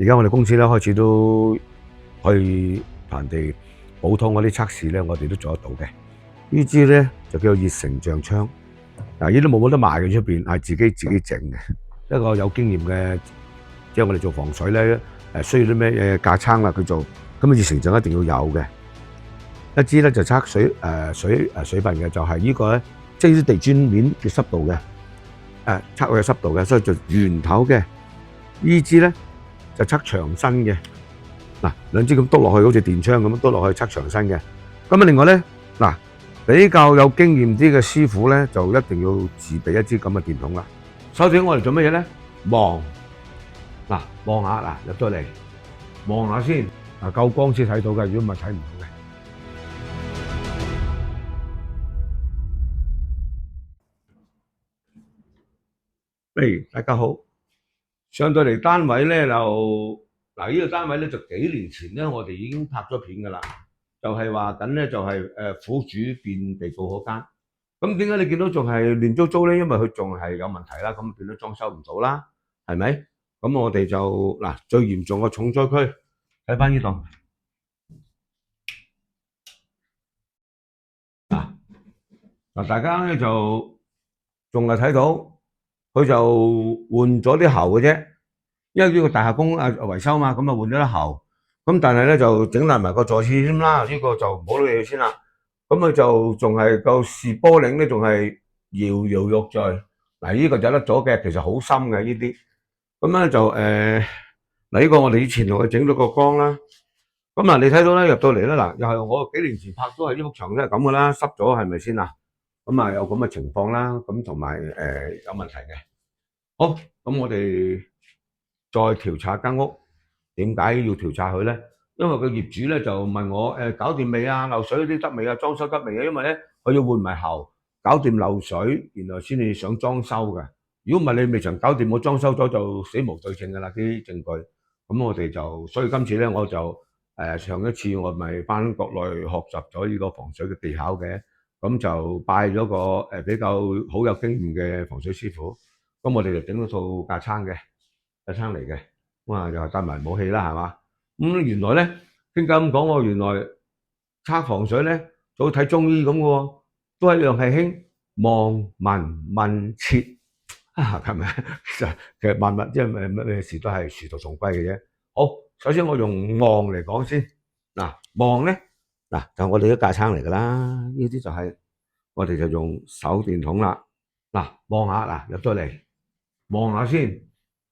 而家我哋公司咧開始都可以同人哋普通嗰啲測試咧，我哋都做得到嘅。呢支咧就叫做熱成像槍，嗱呢啲冇得賣嘅出邊，係自己整嘅。一個有經驗嘅，即係我哋做防水咧，需要啲咩嘢架撐啦，佢做咁熱成像一定要有嘅。一支咧就測水分嘅，就係呢個咧，即係啲地磚面嘅濕度嘅，測佢嘅濕度嘅，所以就圓頭嘅。呢支咧就測長身嘅，嗱兩支咁篤落去，好似電槍咁篤落去測長身嘅。咁啊，另外咧嗱，比較有經驗啲嘅師傅咧，就一定要自備一支咁嘅電筒啦。首先我哋做乜嘢咧？望下嗱入咗嚟，望下先，夠光先睇到嘅，如果唔係睇唔到嘅。大家好，上到嚟單位咧就嗱呢個單位咧就幾年前咧我哋已經拍咗片噶啦，就係話緊咧就係苦主變被告嗰間。咁點解你見到仲係亂糟糟咧？因為佢仲係有問題啦，咁變咗裝修唔到啦，係咪？咁我哋就嗱最嚴重嘅重災區，睇翻呢度嗱，大家咧就仲係睇到。佢就換咗啲喉嘅啫，因為呢個大廈工維修嘛，咁啊換咗啲喉，咁但係咧就整爛埋個座廁添啦，呢個就唔好理佢先啦。咁佢就仲係個視波領咧，仲係搖搖欲墜。嗱，呢個就得咗嘅，其實好深嘅呢啲。咁咧就嗱呢個我哋以前同佢整咗個缸啦。咁嗱你睇到咧入到嚟咧嗱，又係我幾年前拍咗係呢幅牆都係咁噶啦，濕咗係咪先啊？咁啊有咁嘅情況啦，咁同埋有問題嘅。好，咁我哋再調查間屋，點解要調查佢咧？因為個業主咧就問我搞掂未啊？漏水嗰啲得未啊？裝修得未啊？因為咧佢要換埋喉，搞掂漏水，然後先至想裝修嘅。如果唔係你未曾搞掂，我裝修咗就死無對證噶啦啲證據。咁我哋就所以今次咧我就上一次我咪翻國內學習咗呢個防水嘅技巧嘅。咁就拜咗個比較好有經驗嘅防水師傅，咁我哋就整咗套架撐嚟嘅，咁啊又帶埋武器啦，係嘛？咁原來咧點解咁講喎？原來測防水咧，就好睇中醫咁嘅喎，都係一樣係興望聞問切啊，係咪？其實萬物即係咩事都係殊途同歸嘅啫。好，首先我用望嚟講先，嗱望咧。嗱，就我哋啲架撐嚟噶啦，呢啲就係我哋就用手電筒啦。嗱，望下嗱入咗嚟，望下先。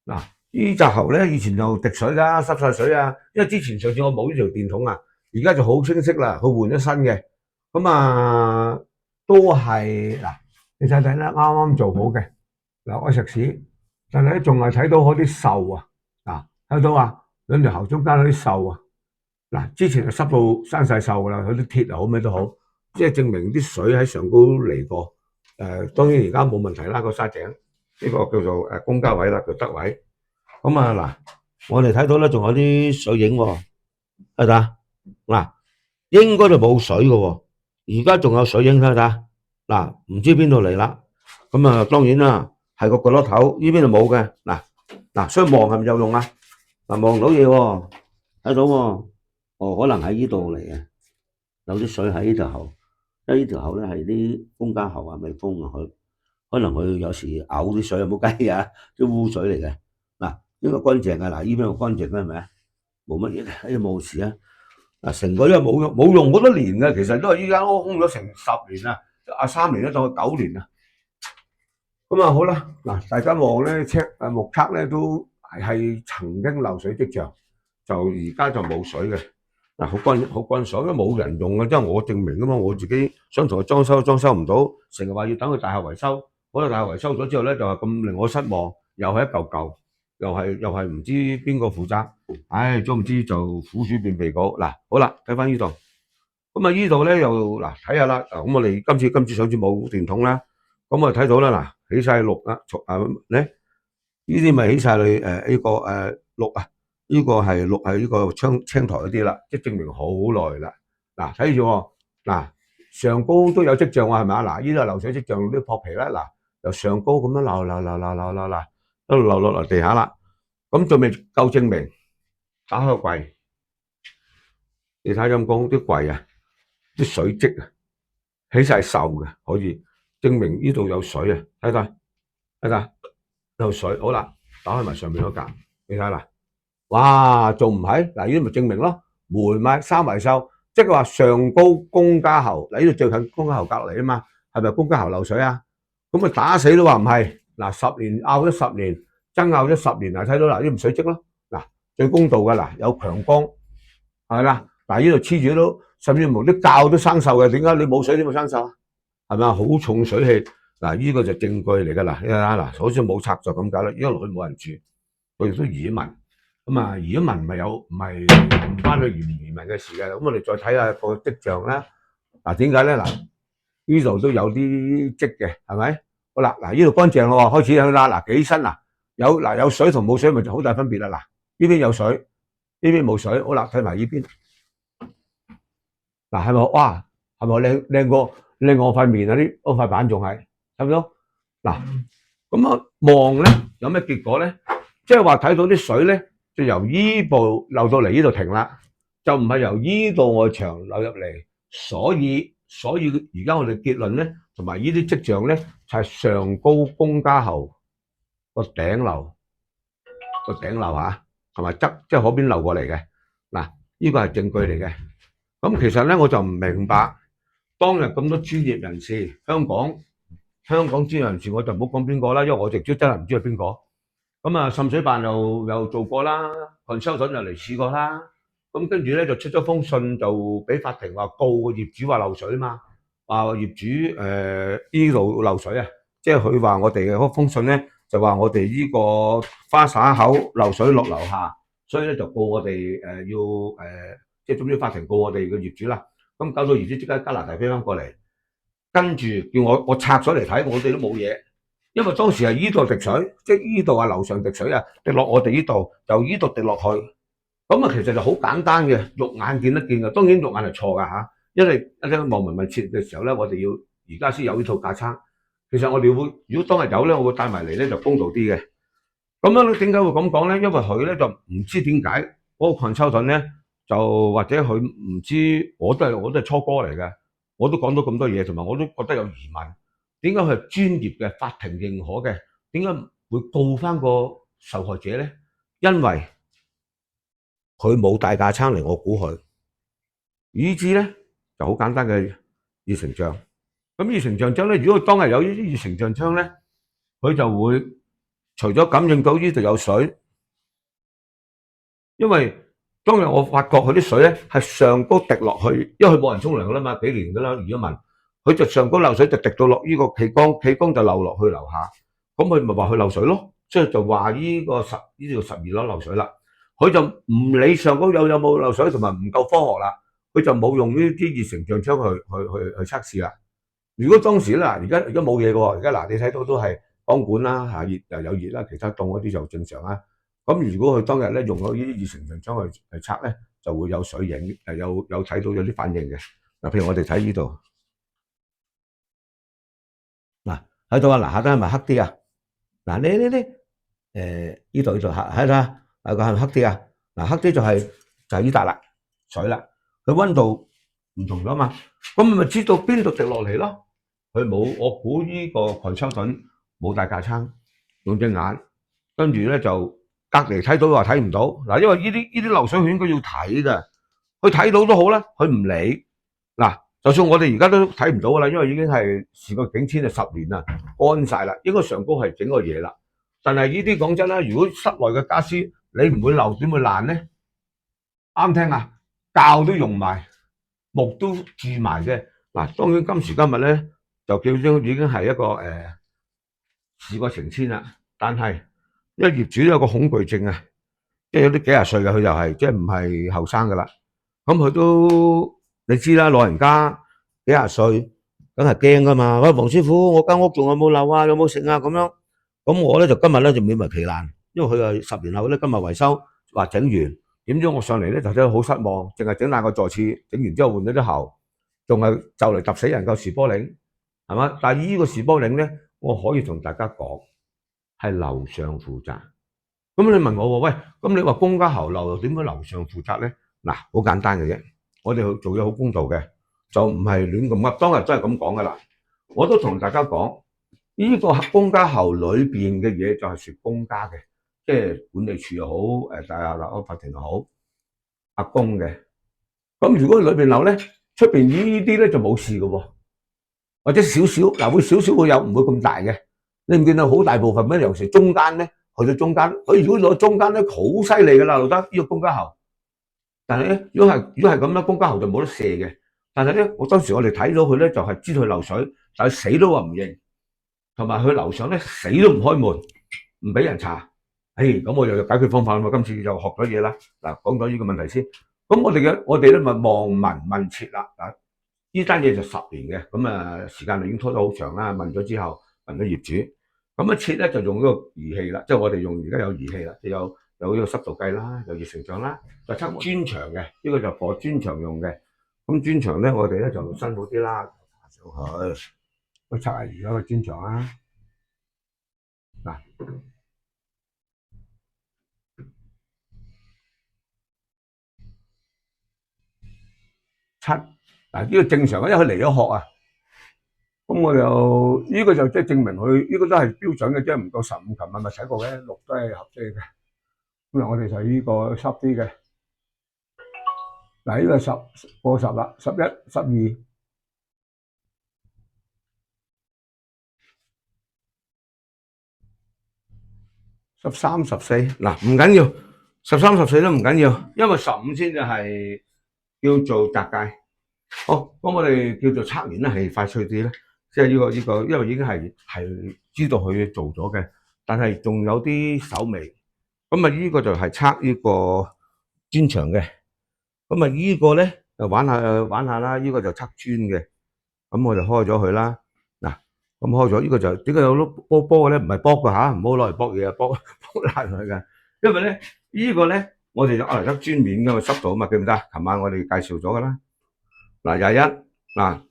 嗱，呢隻喉咧以前就滴水噶，濕晒水啊。因為之前上次我冇呢條電筒啊，而家就好清晰啦。佢換咗新嘅，咁啊都係嗱，你睇睇啦，啱啱做好嘅。嗱，我石屎，但係咧仲係睇到嗰啲鏽啊，睇到啊，兩條喉中間嗰啲鏽啊。嗱，之前就濕到生晒鏽噶啦，佢啲鐵又好咩都好，即係證明啲水喺上高嚟過。當然而家冇問題啦，個沙井呢個叫做公家位啦，叫德位。咁啊嗱，我哋睇到咧仲有啲水影喎，睇下嗱，應該就冇水嘅喎，而家仲有水影睇下嗱，唔知邊度嚟啦。咁啊當然啦，係個角落頭呢邊就冇嘅。嗱，所以望係咪有用啊？嗱，望到嘢喎，睇到喎。哦，可能喺呢度嚟嘅，有啲水喺呢條喉，因為呢條喉咧係啲公家喉啊，未封啊，佢可能佢有時嘔啲水，有冇計啊？啲污水嚟嘅。嗱，呢個乾淨嘅，嗱呢邊又乾淨啦，係咪啊？冇乜嘢，冇事啊。嗱，成個因為冇用好多年嘅，其實都係依間屋空咗成10年啦，3年啦，到9年啦。咁啊好啦，嗱大家望咧目測咧都係曾經漏水跡象，就而家就冇水嘅。嗱，好乾爽，因為冇人用啊，即係我證明噶嘛，我自己想同佢裝修唔到，成日話要等佢大廈維修，好啦，大廈維修咗之後咧，就係咁令我失望，又係一嚿嚿，又係唔知邊個負責，唉，總唔知就苦主變被告。嗱，好啦，睇翻呢度，咁啊呢度咧又嗱睇下啦，咁我哋今次上次冇電筒啦，咁啊睇到啦，嗱起晒綠啦，咧呢啲咪起晒去呢個綠啊。呢個係綠係呢個青苔嗰啲啦，即係證明好耐啦。嗱，睇住喎，嗱上高都有跡象喎，係咪啊？嗱，呢度漏水跡象啲破皮啦，嗱由上高咁樣流，一路流落地下啦。咁仲未夠證明，打開個櫃，你睇陰公啲櫃啊，啲水漬啊，起晒鏽嘅，可以證明呢度有水啊！睇有水。好啦，打開埋上面嗰格，你睇啦，哇，仲唔係？嗱，呢啲咪證明咯，門咪閂埋鏽，即係話上高公家喉，嗱，呢度最近公家喉隔落嚟啊嘛，係咪公家喉漏水啊？咁啊打死都話唔係。嗱，10年拗咗10年，爭拗咗10年，嗱，睇到嗱呢啲水漬咯，嗱，最公道嘅，嗱，有強光係啦，嗱，呢度黐住都，甚至乎啲膠都生鏽嘅，點解你冇水點會生鏽啊？係咪啊？好重水氣，嗱，呢個就證據嚟㗎啦，嗱，好似冇拆就咁解啦，因為落去冇人住，佢亦都移民，咁啊移咗民唔關佢移民嘅事嘅，咁我哋再睇下個跡象啦。嗱，點解咧？嗱，呢度都有啲漬嘅，係咪？好啦，嗱，呢度乾淨咯，開始去啦，嗱，幾新啊？有水同冇水咪就好大分別啦。嗱，呢邊有水，呢邊冇水。好啦，睇埋呢邊，嗱，係咪哇？係咪靚過塊面啊？嗰塊板仲係，睇唔到？嗱，咁啊望咧有咩結果咧？即係話睇到啲水咧，就由依部流到嚟呢度停啦，就唔係由依度外牆流入嚟，所以而家我哋結論咧，同埋呢啲跡象咧，就係上高公家喉個頂流嚇，同埋側即係嗰邊流過嚟嘅。嗱，呢個係證據嚟嘅。咁其實咧我就唔明白，當日咁多專業人士，香港專業人士我就唔好講邊個啦，因為我直接真係唔知係邊個。咁啊，滲水辦又做過啦，consultant又嚟試過啦。咁跟住咧就出咗封信，就俾法庭話告個業主話漏水啊嘛，話業主呢度漏水啊，即係佢話我哋嘅嗰封信咧就話我哋呢個花灑口漏水落樓下，所以咧就告我哋即係總之法庭告我哋嘅業主啦。咁搞到業主即刻加拿大飛翻過嚟，跟住叫我拆咗嚟睇，我哋都冇嘢。因為當時係依度滴水，即係依度啊樓上滴水啊，滴落我哋呢度，由依度滴落去，咁啊其實就好簡單嘅，肉眼見得見嘅。當然肉眼係錯噶嚇，因為一啲望聞問切嘅時候咧，我哋要而家先有呢套架撐。其實我哋會，如果當日有咧，我會帶埋嚟咧就公道啲嘅。咁樣點解會咁講咧？因為佢咧就唔知點解嗰個 consultant 咧，就或者佢唔知，我都係初哥嚟嘅，我都講到咁多嘢，同埋我都覺得有疑問。點解佢係專業嘅，法庭認可嘅？點解會告翻個受害者咧？因為佢冇帶架撐嚟，我估佢，以致咧就好簡單嘅熱成像。咁熱成像槍咧，如果佢當日有呢啲熱成像槍咧，佢就會除咗感應到呢度有水，因為當日我發覺佢啲水咧係上高滴落去，因為佢冇人沖涼噶啦嘛，幾年噶啦，如果問。佢就上高漏水就滴到落呢個企缸就漏落去樓下，咁佢咪話佢漏水咯，所以就話呢個12樓漏水啦。佢就唔理上高有冇漏水，同埋唔夠科學啦，佢就冇用呢啲熱成像槍去測試啦。如果當時咧，而家冇嘢嘅喎，而家嗱你睇到都係光管啦嚇，熱又有熱啦，其他凍嗰啲就正常啦。咁如果佢當日咧用咗呢啲熱成像槍去測咧，就會有水影，有睇到有啲反應嘅。嗱，譬如我哋睇呢度。嗱，睇到啊，嗱下低係咪黑啲啊？嗱呢度睇下，個係咪黑啲啊？嗱黑啲就係呢笪啦，水啦，佢溫度唔同咗嘛，咁咪知道邊度滴落嚟咯？佢冇，我估呢個 consultant 冇帶架撐，用隻眼，跟住咧就隔離睇到話睇唔到，嗱因為呢啲漏水佢應該要睇㗎，佢睇到都好啦，佢唔理嗱。就算我哋而家都睇唔到噶啦，因為已經係時過境遷就10年啦，乾晒啦，應該上高係整個嘢啦。但係呢啲講真啦，如果室內嘅家私你唔會漏，點會爛咧？啱聽啊，膠都溶埋，木都蛀埋嘅。嗱，當然今時今日咧就叫做已經係一個時過境遷啦。但係因為業主有個恐懼症啊，即係有啲幾廿歲嘅佢就係即係唔係後生噶啦，咁佢都。你知啦，老人家幾廿歲，梗係驚噶嘛。喂，黃師傅，我間屋仲有冇漏啊？有冇剩啊？咁樣，咁我咧就今日咧就勉為其難，因為佢係10年後咧今日維修話整完，點知我上嚟咧就真係好失望，淨係整爛個座廁，整完之後換咗啲喉，仲係就嚟揼死人個時波嶺，係嘛？但係呢個時波嶺咧，我可以同大家講係樓上負責，咁你問我喂，咁你話公家喉漏又點解樓上負責咧？嗱，好簡單嘅啫，我哋做嘢好公道嘅，就唔係亂咁噏。當日真係咁講噶啦，我都同大家講，呢個公家喉裏邊嘅嘢就係屬公家嘅，即係管理處又好，大立法庭又好，阿公嘅。咁如果裏邊漏咧，出邊呢啲咧就冇事嘅喎，或者少少嗱，會少少會有，唔會咁大嘅。你唔見到好大部分咩？尤其是中間咧，去到中間，佢如果攞中間咧，好犀利㗎啦，路德呢個公家喉。但係咧，如果係咁咧，公家喉就冇得射嘅。但係咧，當時我哋睇到佢咧，就係知道佢漏水，但係死都話唔認，同埋佢樓上咧死都唔開門，唔俾人查。咁我又有解決方法啦嘛。今次就學咗嘢啦。嗱，講咗呢個問題先。咁我哋咧咪望聞問切啦。嗱，呢單嘢就10年嘅，咁啊時間就已經拖得好長啦。問咗之後，問咗業主，咁一切咧就用呢個儀器啦，即係我哋用而家有儀器啦，有呢個濕度計啦，有熱成像啦，就測磚牆嘅，呢個就貨磚牆用嘅。咁磚牆咧，我哋咧就辛苦啲啦，爬上去，我測下而家個磚牆啦。嗱，7，嗱呢個正常嘅，因為佢離咗殼啊。咁我就呢個就即係證明佢呢個都係標準嘅，即係唔到15，琴日咪寫過嘅，6都係合適嘅。咁我哋就呢個濕啲嘅。嗱，呢個10過10啦，11、12、13、14。嗱，唔緊要，13、14都唔緊要，因為15先至係叫做閘界。好，咁我哋叫做測完咧係快脆啲咧，即係呢個，因為已經係知道佢做咗嘅，但係仲有啲手尾。咁啊，呢個就係測呢個磚牆嘅。咁啊，呢個咧就玩下啦。呢個就測磚嘅。咁我就開咗佢啦。嗱，咁開咗呢個就點解有碌波嘅咧？唔係波嘅嚇，唔好攞嚟搏嘢啊，搏爛佢嘅。因為咧呢個咧我哋就嚟得磚面㗎嘛，濕度啊嘛，記唔記得？琴晚我哋介紹咗㗎啦。嗱21，嗱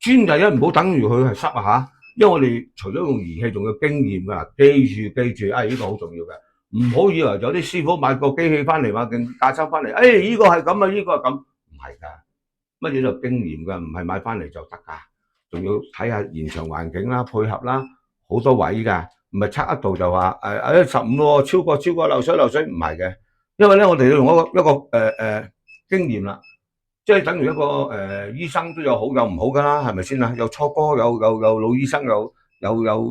磚21唔好等於佢係濕啊嚇，因為我哋除咗用儀器，仲有經驗㗎。記住，呢個好重要嘅，唔好以為有啲師傅買個機器翻嚟，買件架撐翻嚟，呢個係咁啊，呢個係咁，唔係㗎，乜嘢都經驗㗎，唔係買翻嚟就得㗎，仲要睇下現場環境啦、配合啦，好多位㗎，唔係測一度就話15喎，超過漏水，唔係嘅，因為咧我哋要用一個經驗啦。即係等於一個醫生都有好有唔好㗎啦，係咪先啊？有初哥，有老醫生，有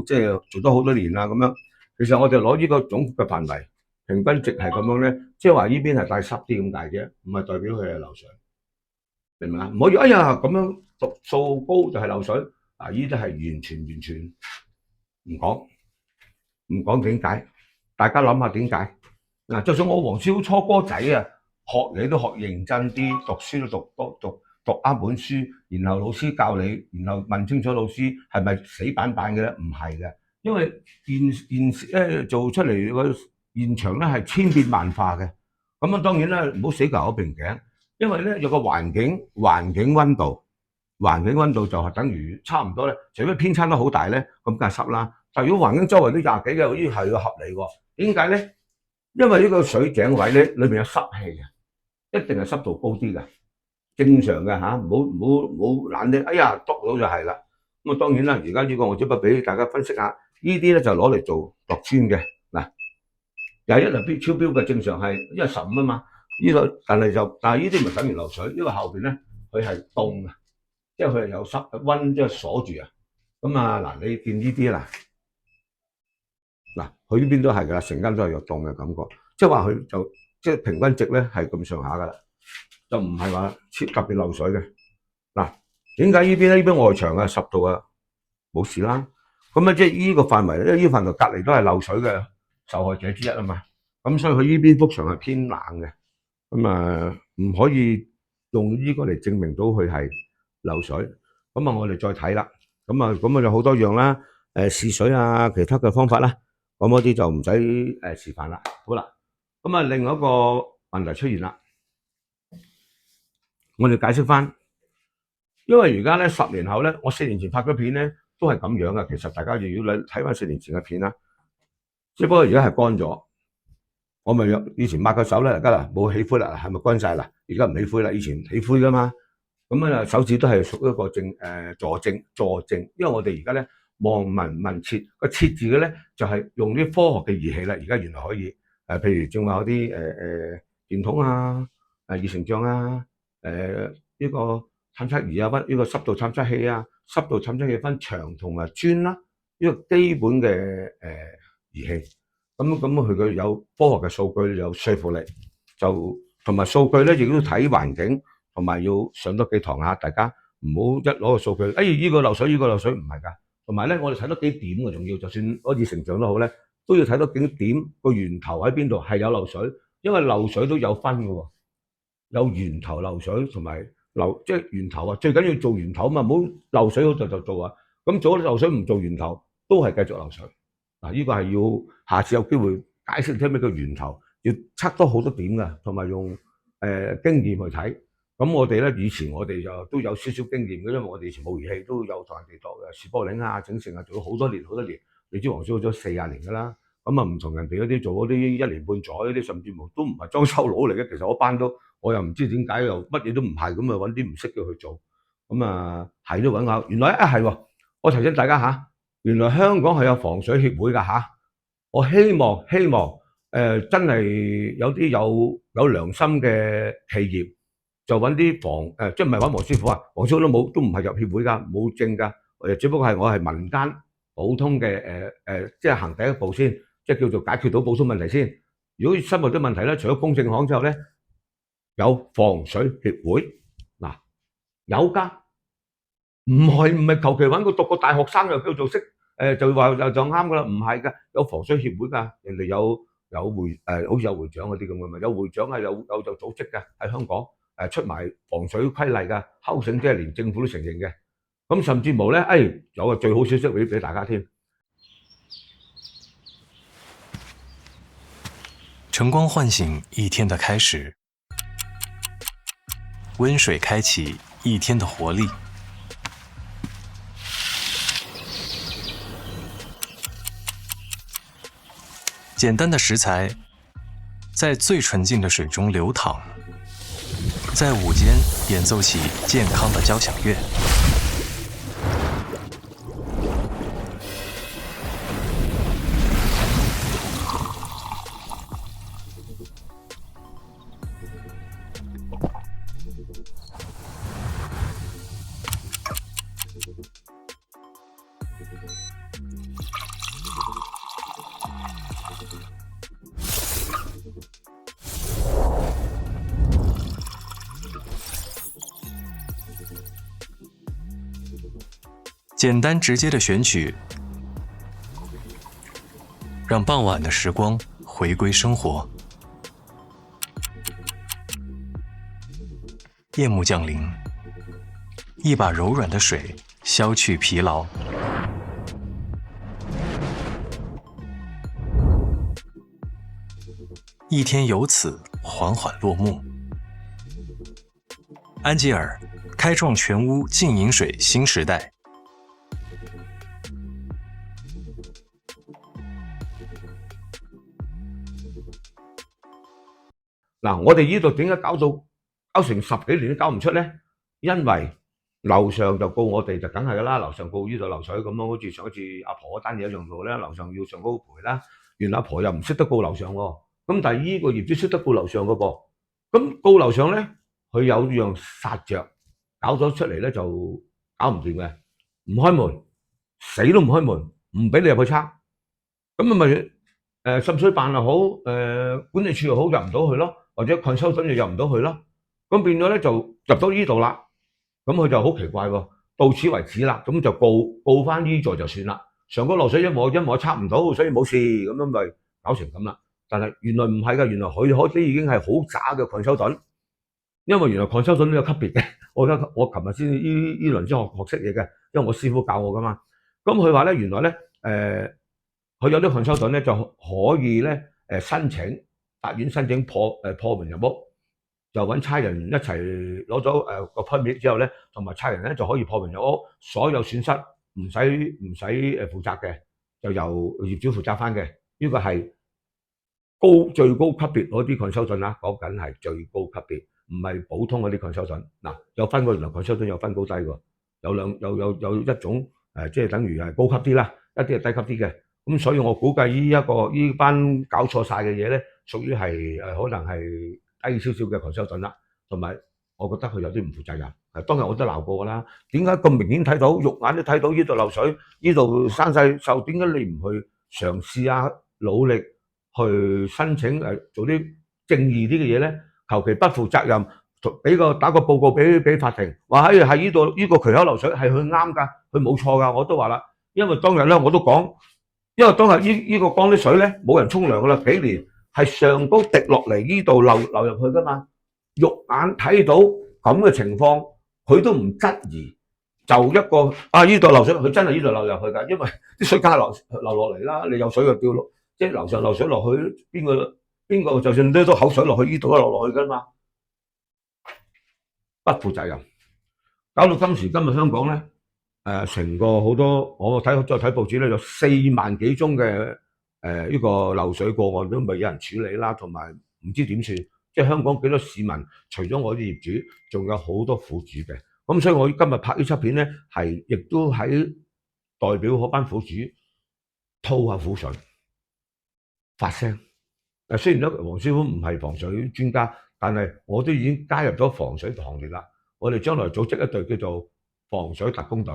即係做咗好多年啦咁樣。其實我哋攞呢個總嘅範圍平均值係咁樣咧，即係話呢邊係帶濕啲咁解啫，唔係代表佢係漏水，明唔明啊？唔可以咁樣讀數高就係漏水，嗱呢啲係完全唔講點解，大家諗下點解嗱？就算我黃師傅初哥仔啊！學嘢都學認真啲，讀書都讀啱本書，然後老師教你，然後問清楚老師係咪死板板嘅咧？唔係嘅，因為現時咧做出嚟個現場咧係千變萬化嘅。咁啊當然啦，唔好死牛一邊頸，因為咧有個環境溫度就係等於差唔多咧，除非偏差得好大咧，咁梗係濕啦。但如果環境周圍都廿幾嘅，呢係個合理喎。點解咧？因為呢個水井位咧裏邊有濕氣啊。一定係濕度高啲嘅，正常嘅嚇，唔好懶啲。篤到就係啦。咁啊當然啦，而家呢個我只不過俾大家分析下，呢啲咧就攞嚟做度磚嘅。嗱，21係超標嘅，正常係因為15啊嘛。但係呢啲唔係等於漏水，因為後邊咧佢係凍嘅，即係佢係有濕溫即係鎖住啊。咁啊嗱，你見呢啲嗱，佢呢邊都係㗎啦，成間都係有凍嘅感覺，即係話佢就。即係平均值咧係咁上下噶啦，就唔係話特別漏水嘅。嗱，點解呢邊咧？呢邊外牆啊10度啊冇事啦。咁啊即係呢個範圍，因為呢個範圍隔離都係漏水嘅受害者之一啊嘛。咁所以佢呢邊幅牆係偏冷嘅。咁啊唔可以用呢個嚟證明到佢係漏水。咁啊我哋再睇啦。咁啊就好多樣啦。試水啊，其他嘅方法啦。咁嗰啲就唔使示範啦。好啦。咁啊，另外一個問題出現啦，我哋解釋翻，因為而家咧10年後咧，我4年前拍咗片咧都係咁樣噶。其實大家如果睇翻4年前嘅片啦，只不過而家係乾咗，我咪以前抹個手咧，得啦，冇起灰啦，係咪乾晒啦？而家唔起灰啦，以前起灰噶嘛。咁啊手指都係屬於一個助證，因為我哋而家咧望聞切個切字嘅咧就係用啲科學嘅儀器啦，而家原來可以譬如正話嗰啲電筒啊、熱成像啊、呢個探測儀啊、呢個濕度探測器啊、濕度探測器分長同埋專啦，呢個基本嘅儀器。咁佢嘅有科學嘅數據有說服力，就同埋數據咧亦都睇環境，同埋要上多幾堂啊！大家唔好一攞個數據，呢個漏水，呢個漏水唔係㗎。同埋咧，我哋睇多幾點嘅，仲要就算可以成長都好咧，都要睇多幾點個源頭喺邊度，係有漏水，因為漏水都有分嘅喎，有源頭漏水同埋即係源頭啊，最緊要做源頭嘛，唔好漏水嗰度就做啊。咁做咗漏水唔做源頭，都係繼續漏水。嗱，呢個係要下次有機會解釋聽咩叫源頭，要測多好多點㗎，同埋用經驗去睇。咁我哋咧以前我哋就都有少少經驗嘅，因為我哋以前冇儀器，都有同人哋度嘅試波鈴啊、整成啊，做咗好多年好多年。你知黃少做咗40年㗎啦，咁啊唔同人哋嗰啲做嗰啲1年半載嗰啲，甚至乎都唔係裝修佬嚟嘅。其實嗰班都我又唔知點解又乜嘢都唔係，咁啊揾啲唔識嘅去做，咁啊係都揾下。原來係喎，我提醒大家嚇。原來香港係有防水協會㗎嚇，我希望真係有啲有良心嘅企業就揾啲即係唔係揾黃師傅啊？黃師傅都唔係入協會㗎，冇證㗎，只不過係我係民間普通嘅即係行第一步先，即係叫做解決到普通問題先。如果深入啲問題咧，除咗公證行之後咧，有防水協會嗱有㗎。唔係求其揾個讀過大學生就叫做識就話就啱噶啦，唔係噶，有防水協會噶，人哋好似有會長嗰啲咁嘅嘛，有會長啊，有就組織嘅喺香港出埋防水規例噶，敲醒即係連政府都承認嘅，咁甚至無咧，有個最好消息俾大家添。晨光喚醒一天的開始，溫水開啟一天的活力。簡單的食材，在最純淨的水中流淌，在午間演奏起健康的交響樂。簡單直接的選曲，讓傍晚的時光回歸生活。夜幕降臨，一把柔軟的水消去疲勞。一天由此緩緩落幕。安吉爾開創全屋淨飲水新時代。嗱，我哋呢度點解搞成10幾年都搞唔出咧？因為樓上就告我哋就梗係噶啦，樓上告呢度漏水咁樣，好似上一次阿婆嗰單嘢一樣度咧，樓上要上高賠啦。原來阿婆又唔識得告樓上喎，咁但係呢個業主識得告樓上嘅噃，咁告樓上咧，佢有樣殺着，搞咗出嚟咧就搞唔掂嘅，唔開門，死都唔開門，唔俾你入去測，咁咪滲水辦又好，管理處又好入唔到去咯。或者抗修頓又入唔到去啦，咁變咗咧就入到呢度啦，咁佢就好奇怪喎，到此為止啦，咁就告翻呢座就算啦，上高落水因為我測唔到，所以冇事，咁樣咪搞成咁啦。但係原來唔係㗎，原來佢嗰啲已經係好渣嘅抗修頓，因為原來抗修頓都有級別嘅，我琴日先呢輪先學識嘢嘅，因為我師傅教我㗎嘛。咁佢話咧原來咧佢有啲抗修頓咧就可以咧申請。法院申請破門入屋，就揾差人一齊攞咗個 permit 之後咧，同埋差人咧就可以破門入屋，所有損失唔使負責嘅，就由業主負責翻嘅。呢個係最高級別嗰啲 consultant 啦，講緊係最高級別，唔係普通嗰啲 consultant。嗱，有分過原來 consultant 有分高低喎，有一種即係等於係高級啲啦，一啲係低級啲嘅。咁所以我估計呢班搞錯晒嘅嘢咧，屬於係可能係低少少嘅 consultant啦，同埋我覺得佢有啲唔負責任。當日我都鬧過㗎啦，點解咁明顯睇到肉眼都睇到呢度漏水，呢度生晒銹，點解你唔去嘗試下努力去申請做啲正義啲嘅嘢咧？求其不負責任，打個報告俾法庭，話喺呢度呢個渠口漏水係佢啱㗎，佢冇錯㗎。我都話啦，因為當日咧我都講，因為當日呢個缸啲水咧冇人沖涼㗎啦，幾年係上高滴落嚟呢度流入去㗎嘛，肉眼睇到咁嘅情況，佢都唔質疑。就一個呢度漏水，佢真係呢度流入去㗎，因為啲水梗係流落嚟啦，你有水就掉落，即係樓上漏水落去，邊個就算都口水落去呢度都流落去㗎嘛，不負責任，搞到今時今日香港咧，成個好多我再睇報紙咧，有4萬幾宗嘅呢個漏水個案都未有人處理啦，同埋唔知點算，即係香港幾多市民，除咗我啲業主，仲有好多苦主嘅。咁所以我今日拍呢輯片咧，係亦都喺代表嗰班苦主吐下苦水，發聲。雖然咧黃師傅唔係防水專家，但係我都已經加入咗防水行列啦。我哋將來組織一隊叫做防水特工隊，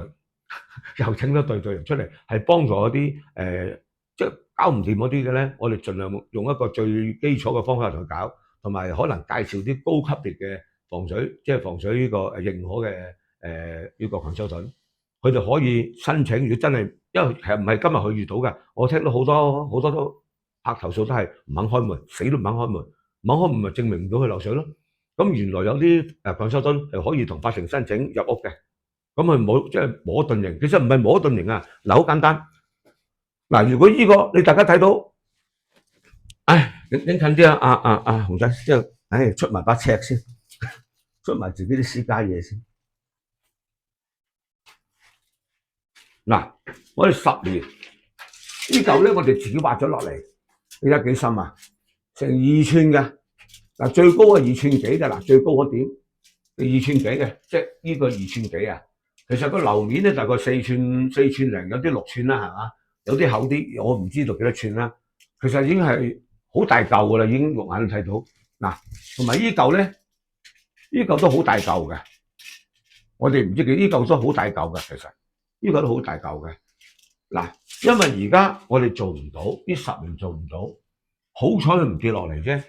又請咗隊人出嚟，係幫助嗰啲即係搞唔掂嗰啲嘅咧，我哋盡量用一個最基礎嘅方法同佢搞，同埋可能介紹啲高級別嘅防水，即係防水呢個認可嘅呢個consultant，佢哋可以申請。如果真係，因為其實唔係今日佢遇到嘅，我聽到好多都拍投訴都係唔肯開門，死都唔肯開門，唔肯開門咪證明唔到佢漏水咯。咁原來有啲consultant係可以同法庭申請入屋嘅，咁佢冇即係摸盾型，其實唔係摸盾型啊，嗱好簡單。嗱，如果呢個你大家睇到，影近啲啊，熊仔，即係出埋把尺先，出埋自己啲私家嘢先。嗱，我哋10年呢嚿咧，我哋自己挖咗落嚟，你睇幾深啊？成2寸嘅，嗱最高係2寸幾嘅，嗱最高嗰點2寸幾嘅，即係呢個2寸幾啊。其實個樓面咧大概4寸零，有啲6寸啦，係嘛？有啲厚啲，我唔知道幾多寸啦。其實已經係好大嚿㗎啦，已經肉眼睇到。嗱，同埋呢嚿咧，呢嚿都好大嚿嘅。我哋唔知佢呢嚿都好大嚿嘅，其實呢個都好大嚿嘅。嗱，因為而家我哋做唔到，呢10年做唔到，好彩佢唔跌落嚟啫。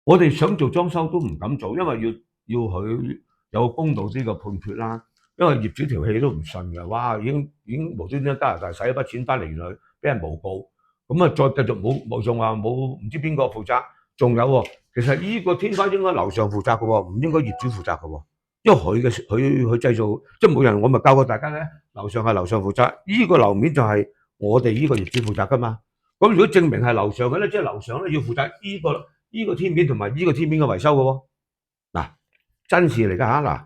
我哋想做裝修都唔敢做，因為要佢有公道啲嘅判決啦。因為業主條氣都唔順嘅，哇！已經無端端加拿大使一筆錢翻嚟，原來俾人誣告，咁啊再繼續冇仲話冇唔知邊個負責，仲有喎。其實呢個天花應該樓上負責嘅喎，唔應該業主負責嘅喎，因為佢製造即係冇人，我咪教過大家咧，樓上係樓上負責，呢個樓面就係我哋呢個業主負責噶嘛。咁如果證明係樓上嘅咧，即係樓上咧要負責呢個天面同埋呢個天面嘅維修嘅喎。嗱，真事嚟㗎嚇嗱。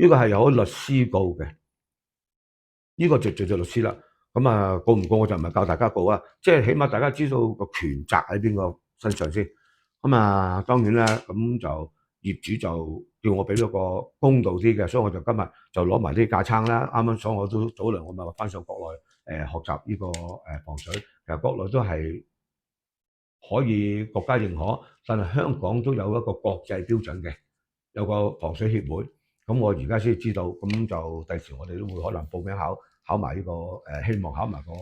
呢個係有律師告嘅，呢個就做律師啦。咁啊，告唔告我就唔係教大家告啊，即係起碼大家知道個權責喺邊個身上先。咁啊，當然啦，咁就業主就叫我俾咗個公道啲嘅，所以我就今日就攞埋啲架撐啦。啱啱所以我都早兩我咪翻上國內學習呢個防水，其實國內都係可以國家認可，但係香港都有一個國際標準嘅，有個防水協會。咁我而家先知道，咁就第時我哋都會可能報名考埋呢個希望考埋個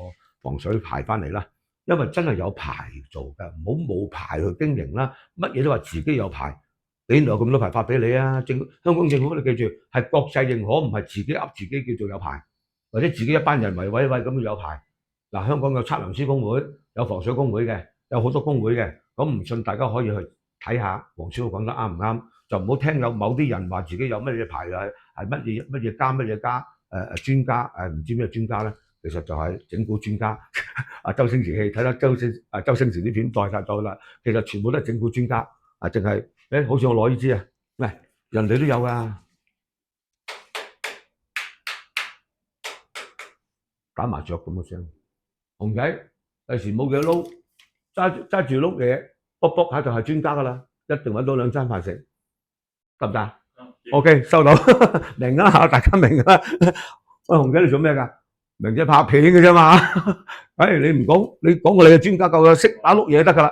防水牌翻嚟啦。因為真係有牌做嘅，唔好冇牌去經營啦。乜嘢都話自己有牌，你有咁多牌發俾你啊？香港政府你記住係國際認可，唔係自己噏自己叫做有牌，或者自己一班人圍威咁有牌。嗱，香港有測量師公會，有防水公會嘅，有好多公會嘅。咁唔信大家可以去睇下黃師傅講得啱唔啱。就唔好聽有某啲人話自己有乜嘢牌啊，係乜嘢家專家唔知咩專家咧，其實就係整蠱專家。周星馳戲睇得周星馳啲片代晒咗啦，其實全部都係整蠱專家淨係好似我攞呢支啊，喂，人哋都有噶，打麻雀咁嘅聲。熊仔第時冇嘢撈，揸住碌嘢卜卜下就係專家噶啦，一定揾到兩餐飯食，得唔得？OK，收到，明啦，大家明啦。喂，紅姐你做咩㗎？明姐拍片嘅啫嘛。你唔講，你講過你嘅專家夠啦，識打碌嘢得㗎啦。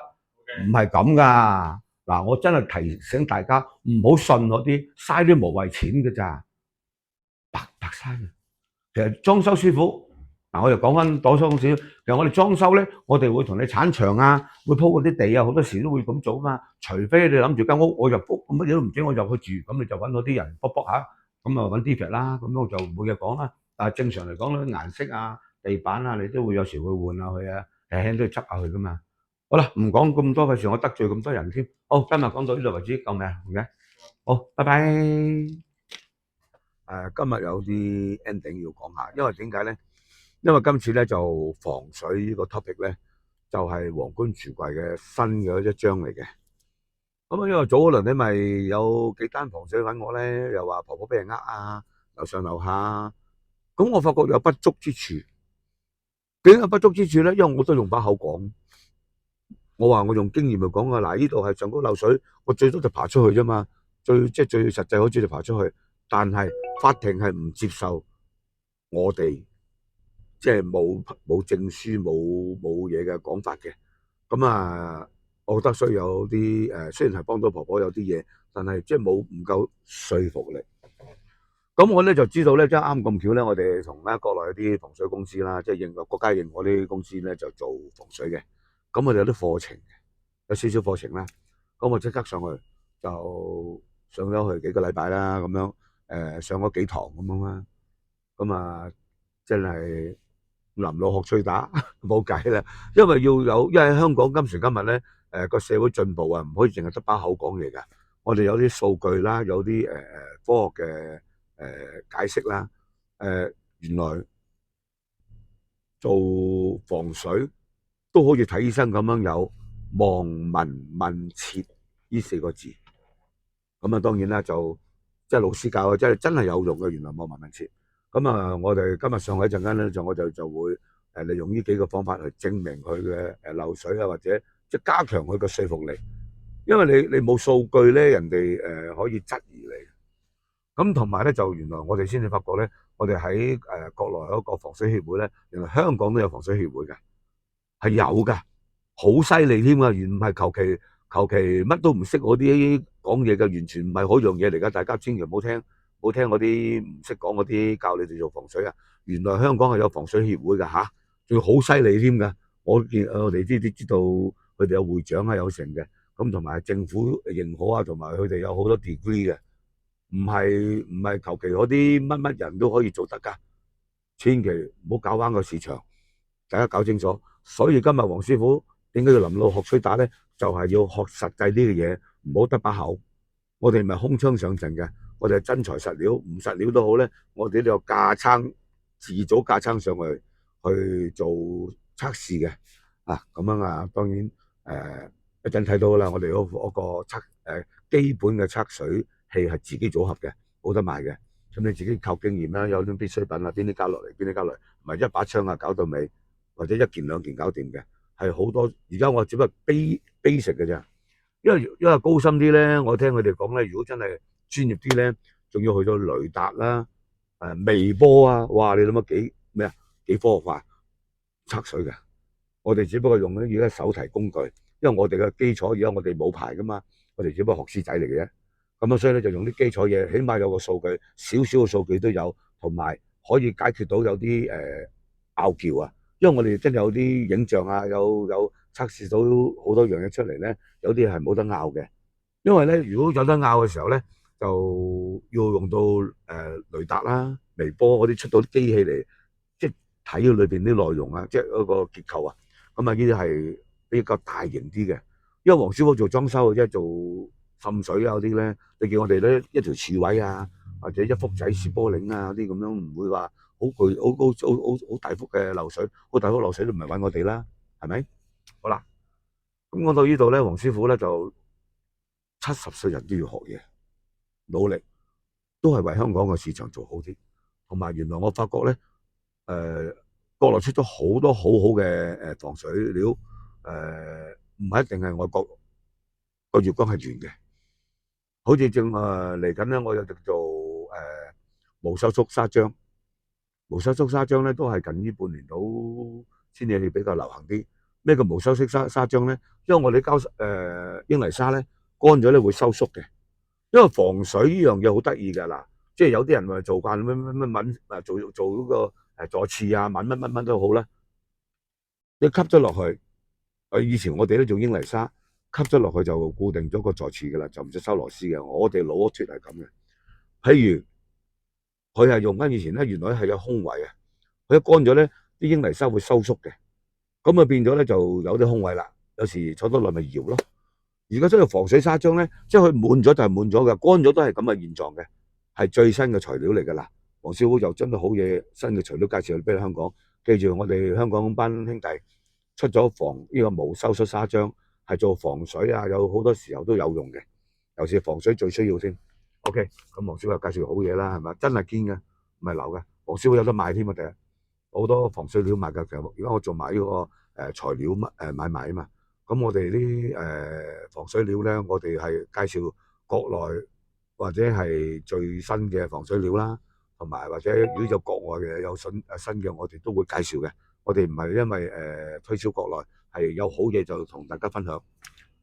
唔係咁㗎。嗱，我真係提醒大家唔好信嗰啲嘥啲無謂錢㗎咋，白嘥嘅。其實裝修師傅，我又講翻多少少。其實我哋裝修咧，我哋會同你鏟牆啊，會鋪嗰啲地啊，好多時都會咁做嘛。除非你諗住間屋我入屋乜嘢都唔知，我入去住，咁你就揾嗰啲人卜卜下，咁啊揾 David 啦，咁我就冇嘢講啦。但係正常嚟講咧，顏色啊、地板啊，你都會有時會換下佢啊，輕輕都要執下佢噶嘛。好啦，唔講咁多，費事我得罪咁多人添。好，今日講到呢度為止，夠未啊？好，拜拜。今日有啲 ending 要講下，因為點解咧？因為今次咧就防水呢個 topic 咧，就係皇冠櫥櫃嘅新嘅一章嚟嘅。咁啊，因為早嗰輪咧咪有幾單防水揾我咧，又話婆婆俾人啊，樓上樓下。咁我發覺有不足之處。點解不足之處咧？因為我都用把口講，我話我用經驗去講啊。嗱，呢度係上高漏水，我最多就爬出去啫嘛，最實際好似就爬出去。但係法庭係唔接受我哋即係冇證書冇嘢嘅講法嘅。咁啊，我覺得需要有啲雖然係幫到婆婆有啲嘢，但係即係唔夠說服力。咁我咧就知道咧，即係啱咁巧咧，我哋同咧國內有啲防水公司啦，即係國家認可啲公司咧就做防水嘅。咁我哋有啲課程，有少少課程啦。咁我即刻上去就上咗去幾個禮拜啦，咁樣。上咗幾堂咁樣啦，咁啊真係臨老學吹打，冇計啦。因為因為香港今時今日咧，個社會進步啊，唔可以淨係得把口講嘢噶。我哋有啲數據啦，有啲科學嘅解釋啦。原來做防水都好似睇醫生咁樣有望聞問切呢4個字。咁啊，當然啦就。即係老師教嘅，真係有用嘅。原來望聞問切。咁啊，我哋今日上去一陣間咧，我就會利用呢幾個方法去證明佢嘅漏水啊，或者即係加強佢嘅說服力。因為你冇數據咧，人哋可以質疑你。咁同埋咧，就原來我哋先至發覺咧，我哋喺國內有一個防水協會咧，原來香港都有防水協會嘅，係有㗎，好犀利添㗎，原唔係求其乜都唔識嗰啲講嘢嘅，完全唔係嗰樣嘢嚟噶。大家千祈唔好聽嗰啲唔識講嗰啲教你哋做防水啊。原來香港係有防水協會噶吓，仲要好犀利添噶。我哋知道佢哋有會長啊，有成嘅，咁同埋政府認可啊，同埋佢哋有好多 degree 嘅，唔係求其嗰啲乜人都可以做得噶。千祈唔好搞彎個市場，大家搞清楚。所以今日黃師傅點解要臨老學吹打咧？就係要學實際啲嘅嘢，唔好得把口。我哋唔係空槍上陣嘅，我哋係真材實料，唔實料都好咧。我哋都有架撐，自組架撐上去做測試嘅。咁樣啊，當然一陣睇到啦。我哋嗰個基本嘅測水器係自己組合嘅，冇得賣嘅。咁你自己靠經驗啦，有啲必需品啊，邊啲加落嚟，邊啲加落嚟，唔係一把槍啊搞到尾，或者一件兩件搞掂嘅。係好多，而家我只不過 basic 嘅啫，因為高深啲咧，我聽佢哋講咧，如果真係專業啲咧，仲要去到雷達啦、微波啊，哇！你諗下幾科學化測水嘅。我哋只不過用而家手提工具，因為我哋嘅基礎而家我哋冇牌噶嘛，我哋只不過學師仔嚟嘅啫。咁所以咧就用啲基礎嘢，起碼有個數據，少少嘅數據都有，同埋可以解決到有啲拗撬啊。因為我哋真係有啲影像啊，有測試到好多樣嘢出嚟咧，有啲係冇得拗嘅。因為咧，如果有得拗嘅時候咧，就要用到雷達啦、微波嗰啲出到啲機器嚟，即係睇裏邊啲內容啊，即係嗰個結構啊。咁啊，呢啲係比較大型啲嘅。因為黃師傅做裝修嘅啫，做滲水啊嗰啲咧，你見我哋咧一條柱位啊，或者一幅仔蝕波嶺啊嗰啲咁樣，唔會話好大幅嘅漏水，好大幅漏水都唔係揾我哋啦，係咪？好啦，咁講到呢度咧，黃師傅咧就70歲人都要學嘢，努力都係為香港嘅市場做好啲。同埋原來我發覺咧，國內出咗好多好好嘅防水料，唔係一定係外國個月光係圓嘅。好似嚟緊咧，我有隻做無收縮沙漿，無收縮沙漿咧都係近呢半年到先至比較流行啲。咩叫無收縮沙漿咧？因為我哋英泥沙咧乾咗咧會收縮嘅。因為防水呢樣嘢好得意㗎嗱，即係有啲人話做慣乜揾做嗰個座廁啊，揾乜都好啦，你吸咗落去。以前我哋都做英泥沙，吸咗落去就固定咗個座廁㗎啦，就唔使收螺絲嘅。我哋老屋脫係咁嘅。譬如佢係用緊以前咧，原來係有空位啊，佢一乾咗咧，啲英泥沙會收縮嘅，咁啊變咗咧就有啲空位啦。有時坐得耐咪搖咯。而家將個防水砂漿咧，即係佢滿咗就係滿咗嘅，乾咗都係咁嘅現狀嘅，係最新嘅材料嚟㗎啦。黃師傅又將到好嘢，新嘅材料介紹俾你香港。記住我哋香港班兄弟出咗呢個無收縮砂漿，係做防水啊，有好多時候都有用嘅，尤其是防水最需要先。OK，咁黃師傅又介紹好嘢啦，係咪？真係堅嘅，唔係流嘅。黃師傅有得賣添啊，第日好多防水料賣㗎。其實而家我做埋呢個材料買賣啊嘛。咁我哋啲防水料咧，我哋係介紹國內或者係最新嘅防水料啦，同埋或者如果有國外嘅有新嘅，我哋都會介紹嘅。我哋唔係因為推銷國內，係有好嘢就同大家分享。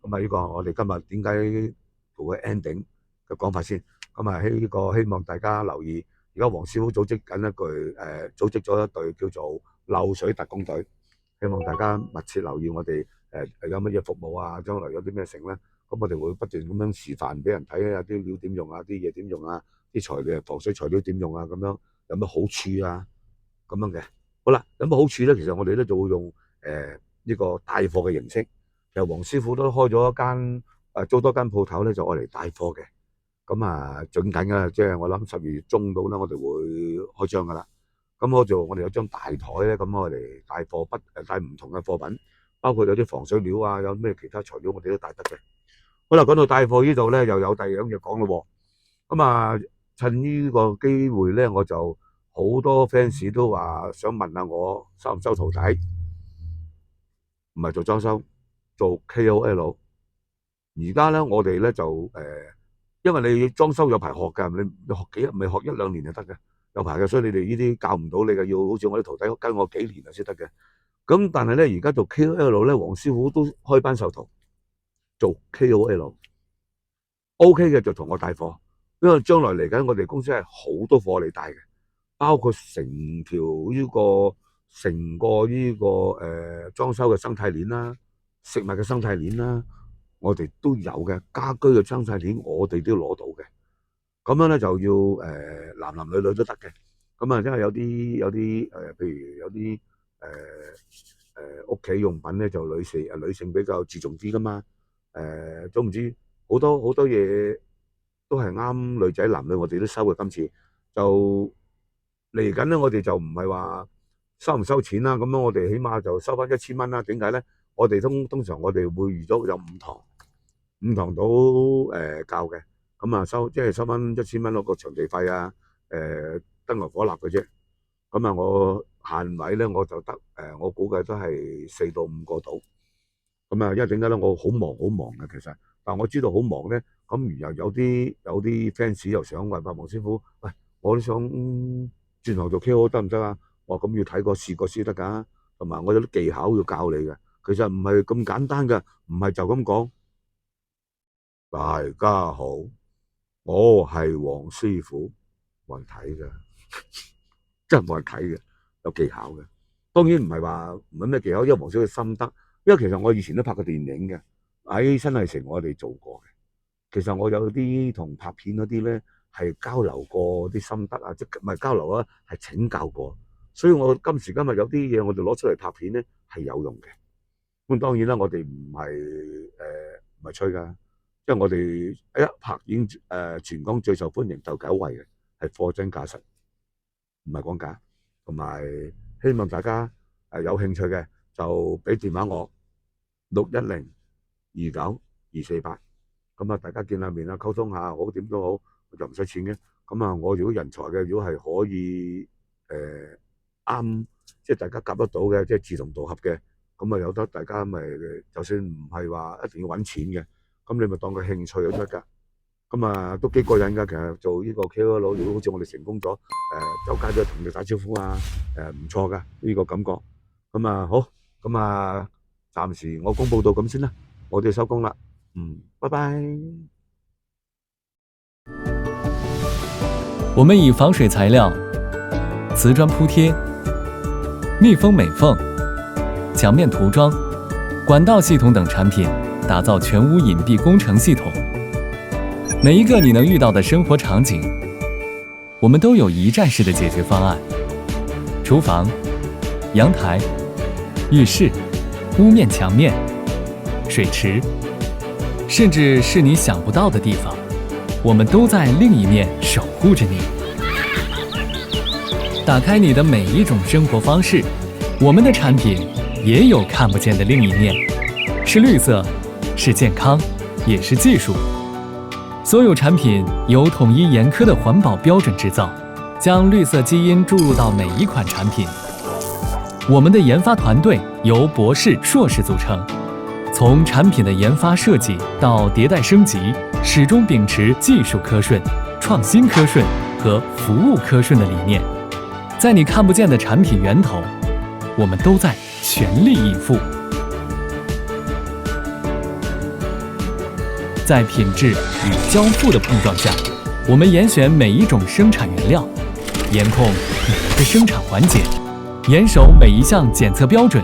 咁啊，呢個我哋今日點解做個 ending 嘅講法先？咁啊，呢個希望大家留意。而家黃師傅組織緊組織咗一隊叫做漏水特工隊，希望大家密切留意我哋。有乜嘢服務啊？將來有啲咩成咧？咁我哋會不斷咁樣示範俾人睇下啲料點用啊，啲嘢點用啊，啲材料防水材料點用啊，咁樣有乜好處啊？咁樣嘅。好啦，有乜好處咧？其實我哋咧就會用呢個帶貨嘅形式。其實黃師傅都開咗一間租多間鋪頭咧，就愛嚟帶貨嘅。咁啊，準緊㗎，即係我諗12月中到啦，我哋會開張㗎啦。咁我哋有張大台咧，咁我哋帶貨帶唔同嘅貨品。包括有啲防水料啊，有咩其他材料我哋都帶得嘅。好啦，講到帶貨呢度咧，又有第二樣嘢講咯。咁啊，趁呢個機會咧，我就好多 fans 都話想問下我收唔收徒弟？唔係做裝修，做 KOL。而家咧，我哋咧就因為你裝修有排學㗎，你學幾日咪學1-2年就得嘅，有排嘅，所以你哋呢啲教唔到你嘅，要好似我啲徒弟跟我幾年啊先得嘅。咁但係咧，而家做 KOL 咧，黃師傅都開班授徒做 KOL，OK 嘅就同我帶貨，因為將來嚟緊我哋公司係好多貨嚟帶嘅，包括成個呢個裝修嘅生態鏈啦，食物嘅生態鏈啦，我哋都有嘅，家居嘅生態鏈我哋都要攞到嘅。咁樣咧就要男男女女都得嘅。咁啊，因為有啲譬如有啲屋企用品咧就女性比較注重啲噶嘛。總唔知好多嘢都係啱女仔男女，我哋都收嘅。今次就嚟緊咧，我哋就唔係話收唔收錢啦。咁樣我哋起碼就收翻1000蚊啦。點解咧？我哋通常我哋會預咗有5堂到教嘅。咁啊即係收翻1000蚊嗰個場地費啊，燈油火蠟嘅啫。咁啊，我限位咧我就得我估計都係4到5個到。咁啊，因為點解咧？我好忙嘅其實，但我知道好忙咧。咁然後有啲 fans 又想問黃師傅，喂，我都想轉行做 KOL 得唔得啊？我話咁要睇過試過先得㗎，同埋我有啲技巧要教你嘅。其實唔係咁簡單㗎，唔係就咁講。大家好，我係黃師傅，冇人睇㗎，真係冇人睇嘅，有技巧嘅。當然唔係話唔係咩技巧，因為黃師傅嘅心得。因為其實我以前都拍過電影嘅，喺新藝城我哋做過嘅。其實我有啲同拍片嗰啲咧係交流過啲心得啊，即唔係交流啊，係請教過。所以我今時今日有啲嘢我哋攞出嚟拍片咧係有用嘅。咁當然啦，我哋唔係吹㗎，因為我哋一拍已經全港最受歡迎就9位嘅，係貨真價實，唔係講假。同埋希望大家有興趣嘅就俾電話我610292448。咁啊，大家見下面啦，溝通下好點都好，就唔使錢嘅。咁啊，我如果人才嘅，如果係可以啱，即係大家夾得到嘅，即係志同道合嘅，咁啊有得大家咪就算唔係話一定要揾錢嘅，咁你咪當個興趣都得㗎。咁啊都幾過癮㗎，其實做呢個 KOL，如果好似我哋成功咗，周街都同你打招呼啊，唔錯㗎呢個感覺。咁啊好，咁啊暫時我公佈到咁先啦，我哋收工啦，拜拜。我们以防水材料、瓷砖铺贴、密封美缝、墙面涂装、管道系统等产品，打造全屋隐蔽工程系统。每一个你能遇到的生活场景，我们都有一站式的解决方案。厨房、阳台、浴室、屋面墙面、水池，甚至是你想不到的地方，我们都在另一面守护着你。打开你的每一种生活方式，我们的产品也有看不见的另一面，是绿色，是健康，也是技术。所有产品由统一严苛的环保标准制造，将绿色基因注入到每一款产品。我们的研发团队由博士、硕士组成，从产品的研发设计到迭代升级，始终秉持技术科顺、创新科顺和服务科顺的理念。在你看不见的产品源头，我们都在全力以赴。在品质与交付的碰撞下，我们严选每一种生产原料，严控每一个生产环节，严守每一项检测标准，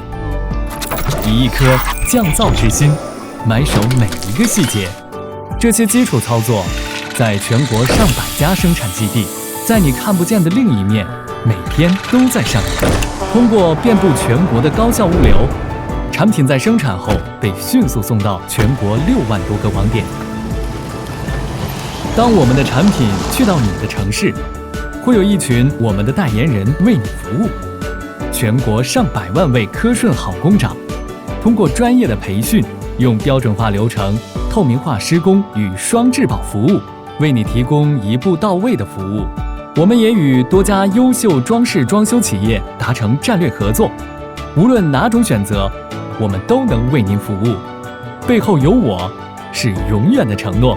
以一颗降噪之心，埋首每一个细节。这些基础操作，在全国上百家生产基地，在你看不见的另一面，每天都在上演。通过遍布全国的高效物流，产品在生产后被迅速送到全国6万多个网点。当我们的产品去到你的城市，会有一群我们的代言人为你服务。全国上百万位科顺好工长，通过专业的培训，用标准化流程、透明化施工与双质保服务，为你提供一步到位的服务。我们也与多家优秀装饰装修企业达成战略合作，无论哪种选择，我们都能为您服务。背后有我，是永远的承诺，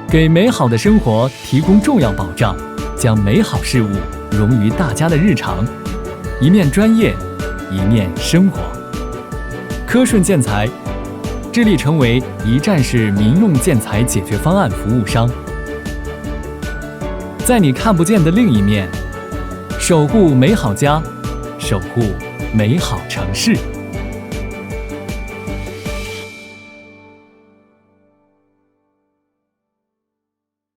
给美好的生活提供重要保障，将美好事物融于大家的日常。一面专业，一面生活。科顺建材致力成为一站式民用建材解决方案服务商，在你看不见的另一面，守护美好家，守护美好城市。